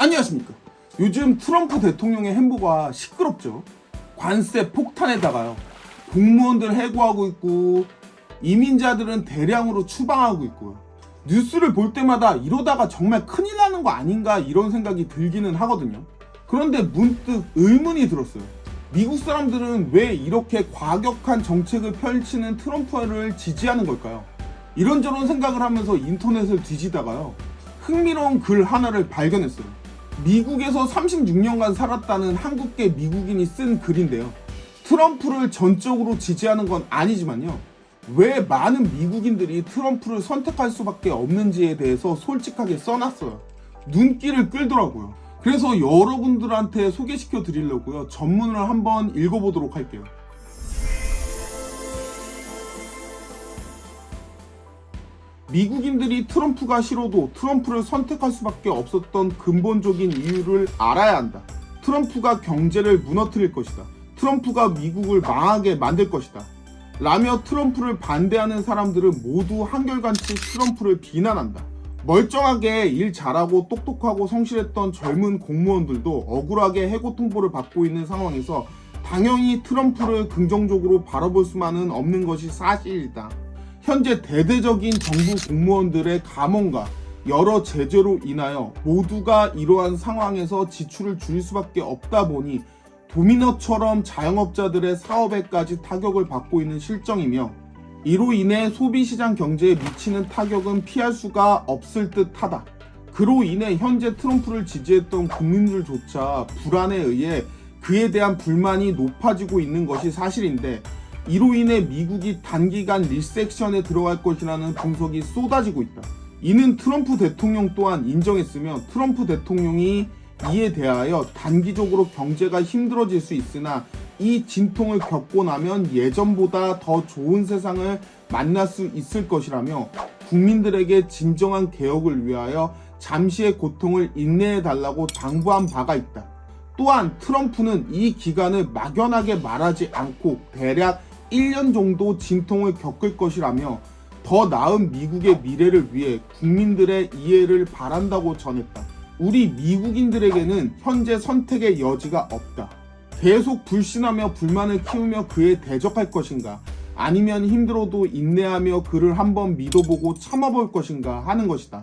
안녕하십니까. 요즘 트럼프 대통령의 행보가 시끄럽죠. 관세 폭탄에다가요, 공무원들 해고하고 있고 이민자들은 대량으로 추방하고 있고요. 뉴스를 볼 때마다 이러다가 정말 큰일 나는 거 아닌가 이런 생각이 들기는 하거든요. 그런데 문득 의문이 들었어요. 미국 사람들은 왜 이렇게 과격한 정책을 펼치는 트럼프를 지지하는 걸까요? 이런저런 생각을 하면서 인터넷을 뒤지다가요, 흥미로운 글 하나를 발견했어요. 미국에서 36년간 살았다는 한국계 미국인이 쓴 글인데요. 트럼프를 전적으로 지지하는 건 아니지만요, 왜 많은 미국인들이 트럼프를 선택할 수밖에 없는지에 대해서 솔직하게 써놨어요. 눈길을 끌더라고요. 그래서 여러분들한테 소개시켜 드리려고요, 전문을 한번 읽어보도록 할게요. 미국인들이 트럼프가 싫어도 트럼프를 선택할 수밖에 없었던 근본적인 이유를 알아야 한다. 트럼프가 경제를 무너뜨릴 것이다. 트럼프가 미국을 망하게 만들 것이다. 라며 트럼프를 반대하는 사람들은 모두 한결같이 트럼프를 비난한다. 멀쩡하게 일 잘하고 똑똑하고 성실했던 젊은 공무원들도 억울하게 해고 통보를 받고 있는 상황에서 당연히 트럼프를 긍정적으로 바라볼 수만은 없는 것이 사실이다. 현재 대대적인 정부 공무원들의 감원과 여러 제재로 인하여 모두가 이러한 상황에서 지출을 줄일 수밖에 없다 보니 도미노처럼 자영업자들의 사업에까지 타격을 받고 있는 실정이며, 이로 인해 소비시장 경제에 미치는 타격은 피할 수가 없을 듯하다. 그로 인해 현재 트럼프를 지지했던 국민들조차 불안에 의해 그에 대한 불만이 높아지고 있는 것이 사실인데, 이로 인해 미국이 단기간 리세션에 들어갈 것이라는 분석이 쏟아지고 있다. 이는 트럼프 대통령 또한 인정했으며, 트럼프 대통령이 이에 대하여 단기적으로 경제가 힘들어질 수 있으나 이 진통을 겪고 나면 예전보다 더 좋은 세상을 만날 수 있을 것이라며, 국민들에게 진정한 개혁을 위하여 잠시의 고통을 인내해달라고 당부한 바가 있다. 또한 트럼프는 이 기간을 막연하게 말하지 않고 대략 1년 정도 진통을 겪을 것이라며, 더 나은 미국의 미래를 위해 국민들의 이해를 바란다고 전했다. 우리 미국인들에게는 현재 선택의 여지가 없다. 계속 불신하며 불만을 키우며 그에 대적할 것인가, 아니면 힘들어도 인내하며 그를 한번 믿어보고 참아볼 것인가 하는 것이다.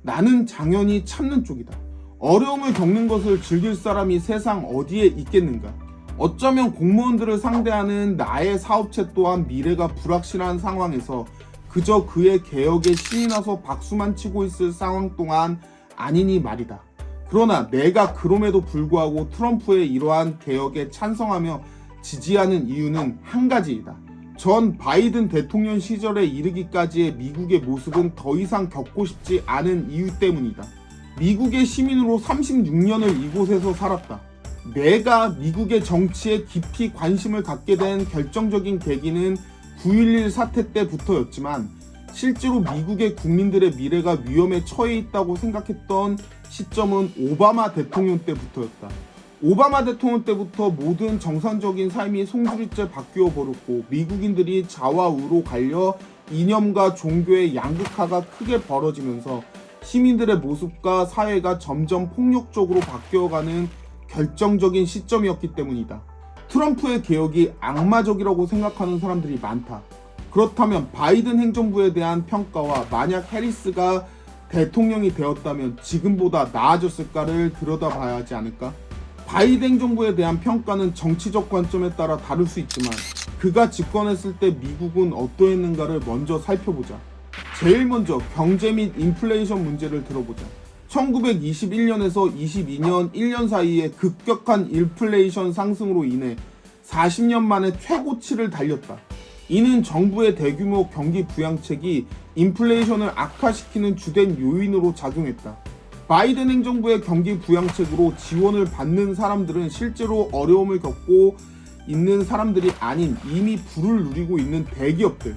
나는 당연히 참는 쪽이다. 어려움을 겪는 것을 즐길 사람이 세상 어디에 있겠는가. 어쩌면 공무원들을 상대하는 나의 사업체 또한 미래가 불확실한 상황에서 그저 그의 개혁에 신이 나서 박수만 치고 있을 상황 동안 아니니 말이다. 그러나 내가 그럼에도 불구하고 트럼프의 이러한 개혁에 찬성하며 지지하는 이유는 한 가지이다. 전 바이든 대통령 시절에 이르기까지의 미국의 모습은 더 이상 겪고 싶지 않은 이유 때문이다. 미국의 시민으로 36년을 이곳에서 살았다. 내가 미국의 정치에 깊이 관심을 갖게 된 결정적인 계기는 9.11 사태 때부터였지만, 실제로 미국의 국민들의 미래가 위험에 처해 있다고 생각했던 시점은 오바마 대통령 때부터였다. 오바마 대통령 때부터 모든 정상적인 삶이 송두리째 바뀌어 버렸고, 미국인들이 좌와우로 갈려 이념과 종교의 양극화가 크게 벌어지면서 시민들의 모습과 사회가 점점 폭력적으로 바뀌어가는 결정적인 시점이었기 때문이다. 트럼프의 개혁이 악마적이라고 생각하는 사람들이 많다. 그렇다면 바이든 행정부에 대한 평가와 만약 해리스가 대통령이 되었다면 지금보다 나아졌을까를 들여다봐야 하지 않을까? 바이든 행정부에 대한 평가는 정치적 관점에 따라 다를 수 있지만, 그가 집권했을 때 미국은 어떠했는가를 먼저 살펴보자. 제일 먼저 경제 및 인플레이션 문제를 들어보자. 1921년에서 22년 1년 사이에 급격한 인플레이션 상승으로 인해 40년 만에 최고치를 달렸다. 이는 정부의 대규모 경기 부양책이 인플레이션을 악화시키는 주된 요인으로 작용했다. 바이든 행정부의 경기 부양책으로 지원을 받는 사람들은 실제로 어려움을 겪고 있는 사람들이 아닌 이미 부를 누리고 있는 대기업들,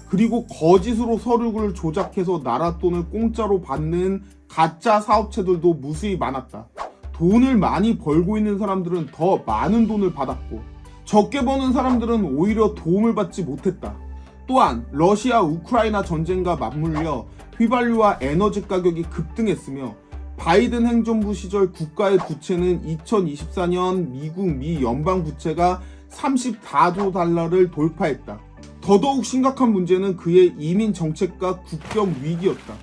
그리고 거짓으로 서류를 조작해서 나라 돈을 공짜로 받는 가짜 사업체들도 무수히 많았다. 돈을 많이 벌고 있는 사람들은 더 많은 돈을 받았고, 적게 버는 사람들은 오히려 도움을 받지 못했다. 또한 러시아 우크라이나 전쟁과 맞물려 휘발유와 에너지 가격이 급등했으며, 바이든 행정부 시절 국가의 부채는 2024년 미국 미 연방 부채가 34조 달러를 돌파했다. 더더욱 심각한 문제는 그의 이민 정책과 국경 위기였다.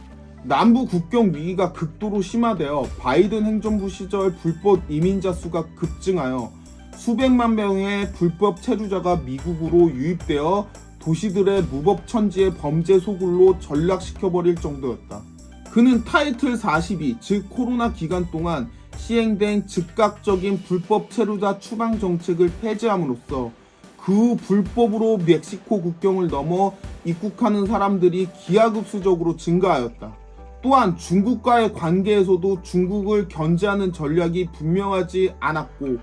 남부 국경 위기가 극도로 심화되어 바이든 행정부 시절 불법 이민자 수가 급증하여 수백만 명의 불법 체류자가 미국으로 유입되어 도시들의 무법천지의 범죄 소굴로 전락시켜버릴 정도였다. 그는 타이틀 42, 즉 코로나 기간 동안 시행된 즉각적인 불법 체류자 추방 정책을 폐지함으로써 그 후 불법으로 멕시코 국경을 넘어 입국하는 사람들이 기하급수적으로 증가하였다. 또한 중국과의 관계에서도 중국을 견제하는 전략이 분명하지 않았고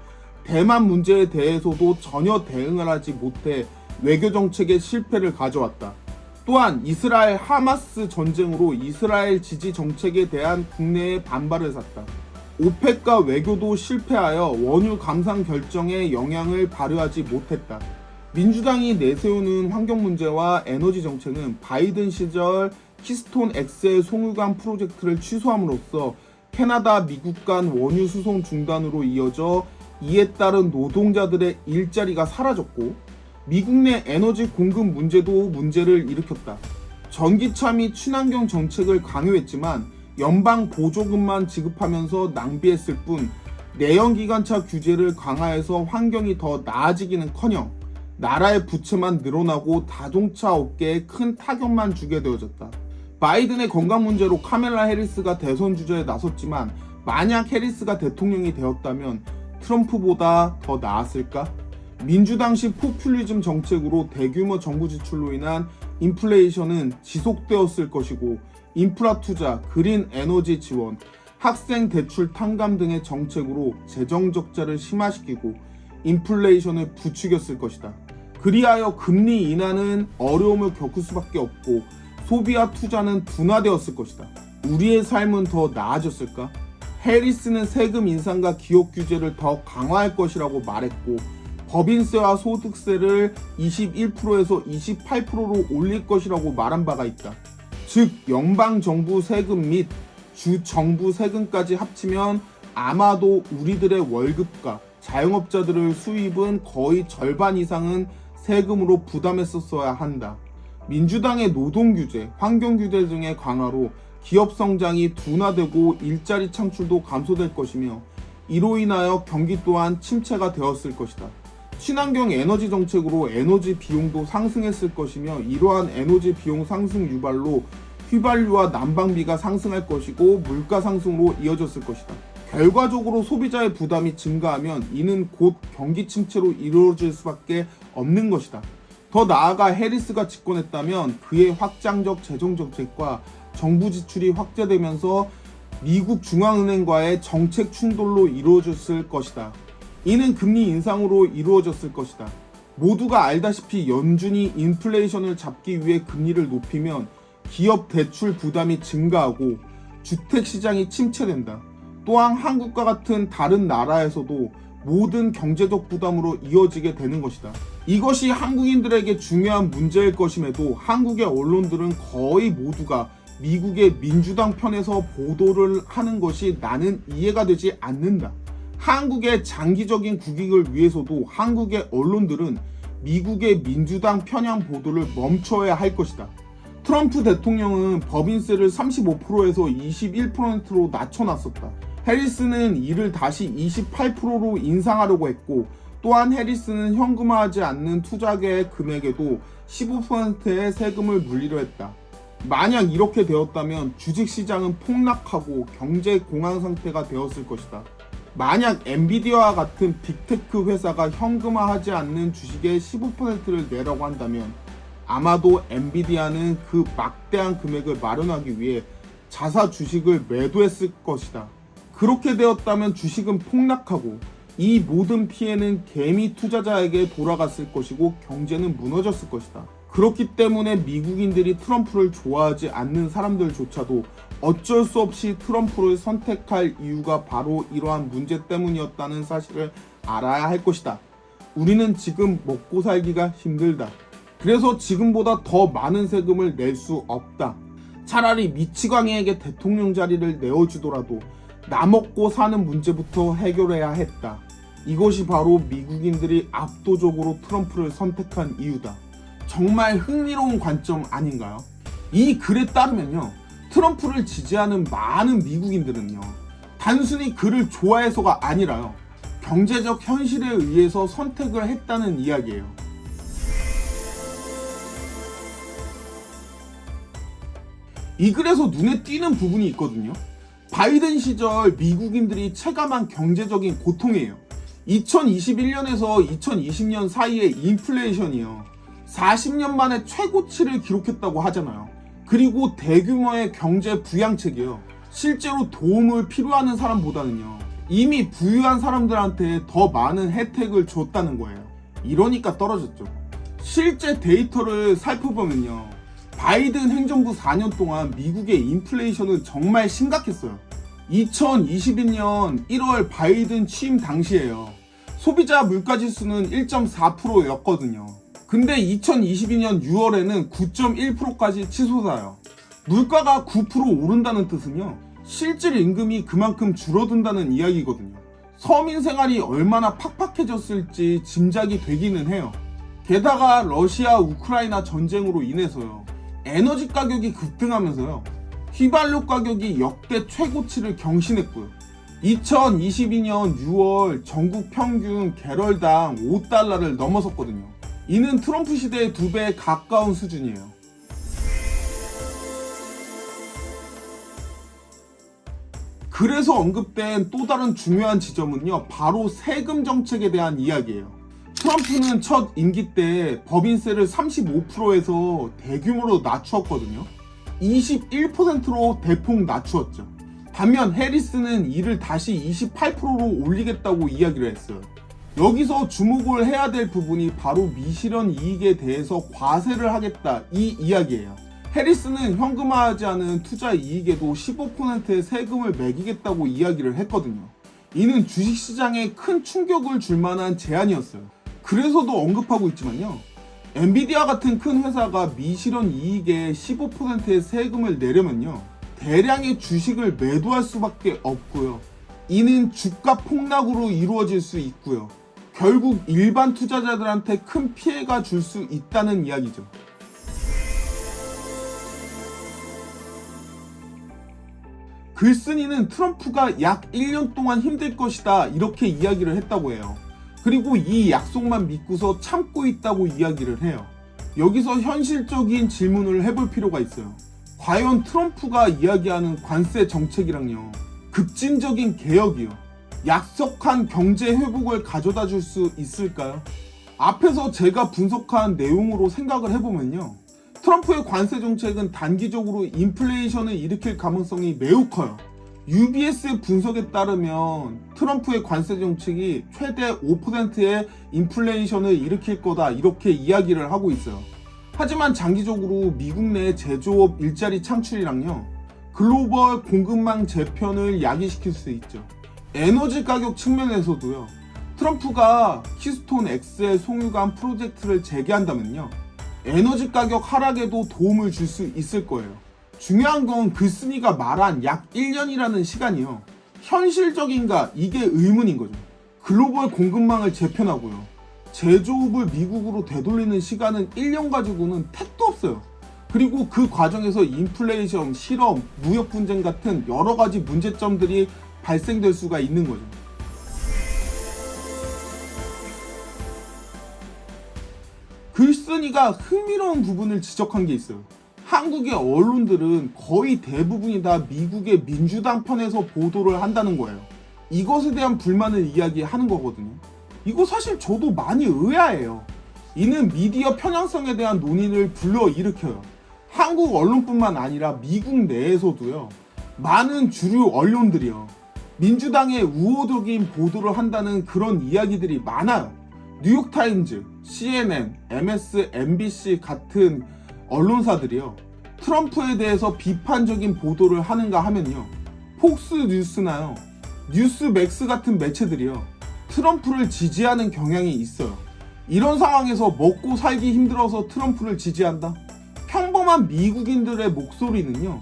대만 문제에 대해서도 전혀 대응을 하지 못해 외교 정책의 실패를 가져왔다. 또한 이스라엘 하마스 전쟁으로 이스라엘 지지 정책에 대한 국내의 반발을 샀다. 오펙과 외교도 실패하여 원유 감산 결정에 영향을 발휘하지 못했다. 민주당이 내세우는 환경 문제와 에너지 정책은 바이든 시절 키스톤 X의 송유관 프로젝트를 취소함으로써 캐나다, 미국 간 원유 수송 중단으로 이어져 이에 따른 노동자들의 일자리가 사라졌고 미국 내 에너지 공급 문제도 문제를 일으켰다. 전기차 및 친환경 정책을 강요했지만 연방 보조금만 지급하면서 낭비했을 뿐 내연기관차 규제를 강화해서 환경이 더 나아지기는커녕 나라의 부채만 늘어나고 자동차 업계에 큰 타격만 주게 되어졌다. 바이든의 건강 문제로 카멜라 해리스가 대선 주자에 나섰지만 만약 해리스가 대통령이 되었다면 트럼프보다 더 나았을까? 민주당식 포퓰리즘 정책으로 대규모 정부 지출로 인한 인플레이션은 지속되었을 것이고 인프라 투자, 그린 에너지 지원, 학생 대출 탕감 등의 정책으로 재정 적자를 심화시키고 인플레이션을 부추겼을 것이다. 그리하여 금리 인하는 어려움을 겪을 수밖에 없고 소비와 투자는 둔화되었을 것이다. 우리의 삶은 더 나아졌을까? 해리스는 세금 인상과 기업 규제를 더 강화할 것이라고 말했고 법인세와 소득세를 21%에서 28%로 올릴 것이라고 말한 바가 있다. 즉 연방정부 세금 및 주정부 세금까지 합치면 아마도 우리들의 월급과 자영업자들의 수입은 거의 절반 이상은 세금으로 부담했었어야 한다. 민주당의 노동규제, 환경규제 등의 강화로 기업 성장이 둔화되고 일자리 창출도 감소될 것이며 이로 인하여 경기 또한 침체가 되었을 것이다. 친환경 에너지 정책으로 에너지 비용도 상승했을 것이며 이러한 에너지 비용 상승 유발로 휘발유와 난방비가 상승할 것이고 물가 상승으로 이어졌을 것이다. 결과적으로 소비자의 부담이 증가하면 이는 곧 경기 침체로 이루어질 수밖에 없는 것이다. 더 나아가 해리스가 집권했다면 그의 확장적 재정 정책과 정부 지출이 확대되면서 미국 중앙은행과의 정책 충돌로 이루어졌을 것이다. 이는 금리 인상으로 이루어졌을 것이다. 모두가 알다시피 연준이 인플레이션을 잡기 위해 금리를 높이면 기업 대출 부담이 증가하고 주택시장이 침체된다. 또한 한국과 같은 다른 나라에서도 모든 경제적 부담으로 이어지게 되는 것이다. 이것이 한국인들에게 중요한 문제일 것임에도 한국의 언론들은 거의 모두가 미국의 민주당 편에서 보도를 하는 것이 나는 이해가 되지 않는다. 한국의 장기적인 국익을 위해서도 한국의 언론들은 미국의 민주당 편향 보도를 멈춰야 할 것이다. 트럼프 대통령은 법인세를 35%에서 21%로 낮춰놨었다. 해리스는 이를 다시 28%로 인상하려고 했고 또한 해리스는 현금화하지 않는 투자계의 금액에도 15%의 세금을 물리려 했다. 만약 이렇게 되었다면 주식시장은 폭락하고 경제 공황 상태가 되었을 것이다. 만약 엔비디아와 같은 빅테크 회사가 현금화하지 않는 주식의 15%를 내라고 한다면 아마도 엔비디아는 그 막대한 금액을 마련하기 위해 자사 주식을 매도했을 것이다. 그렇게 되었다면 주식은 폭락하고 이 모든 피해는 개미 투자자에게 돌아갔을 것이고 경제는 무너졌을 것이다. 그렇기 때문에 미국인들이 트럼프를 좋아하지 않는 사람들조차도 어쩔 수 없이 트럼프를 선택할 이유가 바로 이러한 문제 때문이었다는 사실을 알아야 할 것이다. 우리는 지금 먹고 살기가 힘들다. 그래서 지금보다 더 많은 세금을 낼 수 없다. 차라리 미치광이에게 대통령 자리를 내어주더라도 나 먹고 사는 문제부터 해결해야 했다. 이것이 바로 미국인들이 압도적으로 트럼프를 선택한 이유다. 정말 흥미로운 관점 아닌가요? 이 글에 따르면요, 트럼프를 지지하는 많은 미국인들은요, 단순히 그를 좋아해서가 아니라요, 경제적 현실에 의해서 선택을 했다는 이야기예요. 이 글에서 눈에 띄는 부분이 있거든요. 바이든 시절 미국인들이 체감한 경제적인 고통이에요. 2021년에서 2020년 사이의 인플레이션이요, 40년 만에 최고치를 기록했다고 하잖아요. 그리고 대규모의 경제 부양책이요, 실제로 도움을 필요하는 사람보다는요, 이미 부유한 사람들한테 더 많은 혜택을 줬다는 거예요. 이러니까 떨어졌죠. 실제 데이터를 살펴보면요, 바이든 행정부 4년 동안 미국의 인플레이션은 정말 심각했어요. 2021년 1월 바이든 취임 당시에요, 소비자 물가지수는 1.4%였거든요. 근데 2022년 6월에는 9.1%까지 치솟아요. 물가가 9% 오른다는 뜻은요, 실질 임금이 그만큼 줄어든다는 이야기거든요. 서민 생활이 얼마나 팍팍해졌을지 짐작이 되기는 해요. 게다가 러시아 우크라이나 전쟁으로 인해서요, 에너지 가격이 급등하면서요, 휘발유 가격이 역대 최고치를 경신했고요. 2022년 6월 전국 평균 개럴당 5달러를 넘어섰거든요. 이는 트럼프 시대의 2배에 가까운 수준이에요. 그래서 언급된 또 다른 중요한 지점은요, 바로 세금 정책에 대한 이야기예요. 트럼프는 첫 임기 때 법인세를 35%에서 대규모로 낮추었거든요. 21%로 대폭 낮추었죠. 반면 해리스는 이를 다시 28%로 올리겠다고 이야기를 했어요. 여기서 주목을 해야 될 부분이 바로 미실현 이익에 대해서 과세를 하겠다, 이 이야기예요. 해리스는 현금화하지 않은 투자 이익에도 15%의 세금을 매기겠다고 이야기를 했거든요. 이는 주식시장에 큰 충격을 줄 만한 제안이었어요. 그래서도 언급하고 있지만요, 엔비디아 같은 큰 회사가 미실현 이익에 15%의 세금을 내려면요, 대량의 주식을 매도할 수밖에 없고요. 이는 주가 폭락으로 이루어질 수 있고요. 결국 일반 투자자들한테 큰 피해가 줄 수 있다는 이야기죠. 글쓴이는 트럼프가 약 1년 동안 힘들 것이다, 이렇게 이야기를 했다고 해요. 그리고 이 약속만 믿고서 참고 있다고 이야기를 해요. 여기서 현실적인 질문을 해볼 필요가 있어요. 과연 트럼프가 이야기하는 관세 정책이랑요, 급진적인 개혁이요, 약속한 경제 회복을 가져다 줄 수 있을까요? 앞에서 제가 분석한 내용으로 생각을 해보면요, 트럼프의 관세 정책은 단기적으로 인플레이션을 일으킬 가능성이 매우 커요. UBS의 분석에 따르면 트럼프의 관세 정책이 최대 5%의 인플레이션을 일으킬 거다, 이렇게 이야기를 하고 있어요. 하지만 장기적으로 미국 내 제조업 일자리 창출이랑요, 글로벌 공급망 재편을 야기시킬 수 있죠. 에너지 가격 측면에서도요, 트럼프가 키스톤 XL 송유관 프로젝트를 재개한다면요, 에너지 가격 하락에도 도움을 줄 수 있을 거예요. 중요한 건 글쓴이가 말한 약 1년이라는 시간이요, 현실적인가, 이게 의문인 거죠. 글로벌 공급망을 재편하고요, 제조업을 미국으로 되돌리는 시간은 1년 가지고는 택도 없어요. 그리고 그 과정에서 인플레이션, 실업, 무역 분쟁 같은 여러 가지 문제점들이 발생될 수가 있는 거죠. 글쓴이가 흥미로운 부분을 지적한 게 있어요. 한국의 언론들은 거의 대부분이 다 미국의 민주당 편에서 보도를 한다는 거예요. 이것에 대한 불만을 이야기하는 거거든요. 이거 사실 저도 많이 의아해요. 이는 미디어 편향성에 대한 논의를 불러일으켜요. 한국 언론뿐만 아니라 미국 내에서도요, 많은 주류 언론들이요, 민주당의 우호적인 보도를 한다는 그런 이야기들이 많아요. 뉴욕타임즈, CNN, MSNBC 같은 언론사들이요, 트럼프에 대해서 비판적인 보도를 하는가 하면요, 폭스뉴스나요, 뉴스맥스 같은 매체들이요, 트럼프를 지지하는 경향이 있어요. 이런 상황에서 먹고 살기 힘들어서 트럼프를 지지한다? 평범한 미국인들의 목소리는요,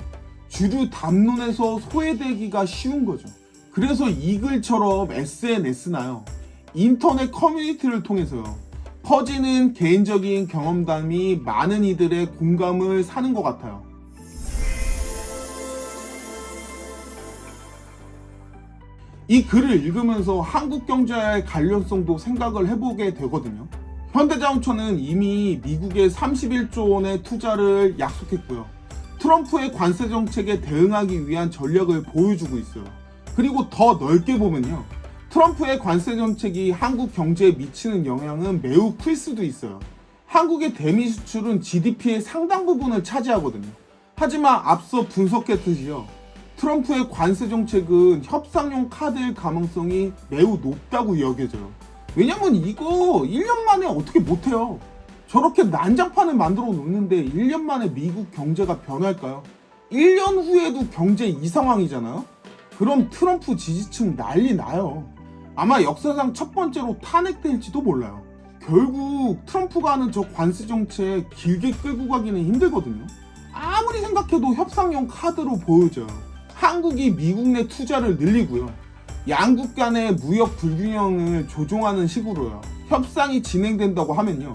주류 담론에서 소외되기가 쉬운 거죠. 그래서 이 글처럼 SNS나요, 인터넷 커뮤니티를 통해서요, 퍼지는 개인적인 경험담이 많은 이들의 공감을 사는 것 같아요. 이 글을 읽으면서 한국 경제와의 관련성도 생각을 해보게 되거든요. 현대자동차는 이미 미국에 31조 원의 투자를 약속했고요. 트럼프의 관세 정책에 대응하기 위한 전략을 보여주고 있어요. 그리고 더 넓게 보면요, 트럼프의 관세 정책이 한국 경제에 미치는 영향은 매우 클 수도 있어요. 한국의 대미 수출은 GDP의 상당 부분을 차지하거든요. 하지만 앞서 분석했듯이요, 트럼프의 관세 정책은 협상용 카드일 가능성이 매우 높다고 여겨져요. 왜냐면 이거 1년 만에 어떻게 못해요. 저렇게 난장판을 만들어 놓는데 1년 만에 미국 경제가 변할까요? 1년 후에도 경제 이 상황이잖아요? 그럼 트럼프 지지층 난리 나요. 아마 역사상 첫 번째로 탄핵될지도 몰라요. 결국 트럼프가 하는 저 관세 정책 길게 끌고 가기는 힘들거든요. 아무리 생각해도 협상용 카드로 보여져요. 한국이 미국 내 투자를 늘리고요, 양국 간의 무역 불균형을 조정하는 식으로요, 협상이 진행된다고 하면요,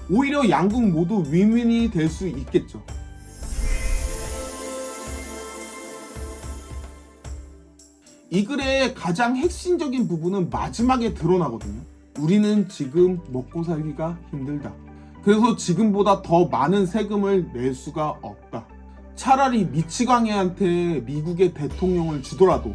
오히려 양국 모두 윈윈이 될 수 있겠죠. 이 글의 가장 핵심적인 부분은 마지막에 드러나거든요. 우리는 지금 먹고 살기가 힘들다. 그래서 지금보다 더 많은 세금을 낼 수가 없다. 차라리 미치광이한테 미국의 대통령을 주더라도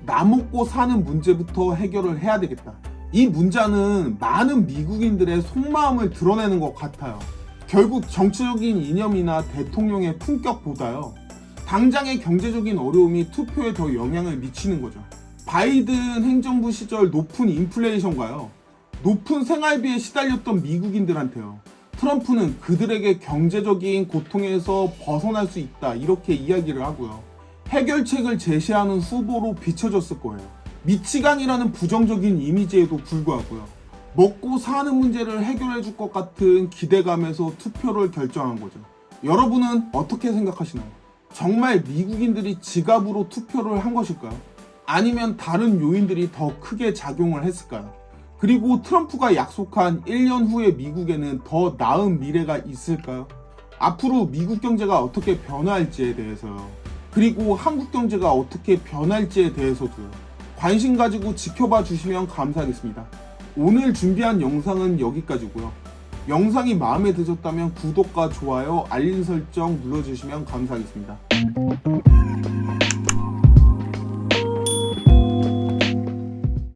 나 먹고 사는 문제부터 해결을 해야 되겠다. 이 문자는 많은 미국인들의 속마음을 드러내는 것 같아요. 결국 정치적인 이념이나 대통령의 품격보다요, 당장의 경제적인 어려움이 투표에 더 영향을 미치는 거죠. 바이든 행정부 시절 높은 인플레이션과요, 높은 생활비에 시달렸던 미국인들한테요, 트럼프는 그들에게 경제적인 고통에서 벗어날 수 있다, 이렇게 이야기를 하고요, 해결책을 제시하는 후보로 비춰졌을 거예요. 미치광이라는 부정적인 이미지에도 불구하고요, 먹고 사는 문제를 해결해 줄 것 같은 기대감에서 투표를 결정한 거죠. 여러분은 어떻게 생각하시나요? 정말 미국인들이 지갑으로 투표를 한 것일까요? 아니면 다른 요인들이 더 크게 작용을 했을까요? 그리고 트럼프가 약속한 1년 후의 미국에는 더 나은 미래가 있을까요? 앞으로 미국 경제가 어떻게 변화할지에 대해서요, 그리고 한국 경제가 어떻게 변할지에 대해서도요, 관심 가지고 지켜봐 주시면 감사하겠습니다. 오늘 준비한 영상은 여기까지고요. 영상이 마음에 드셨다면 구독과 좋아요, 알림 설정 눌러주시면 감사하겠습니다.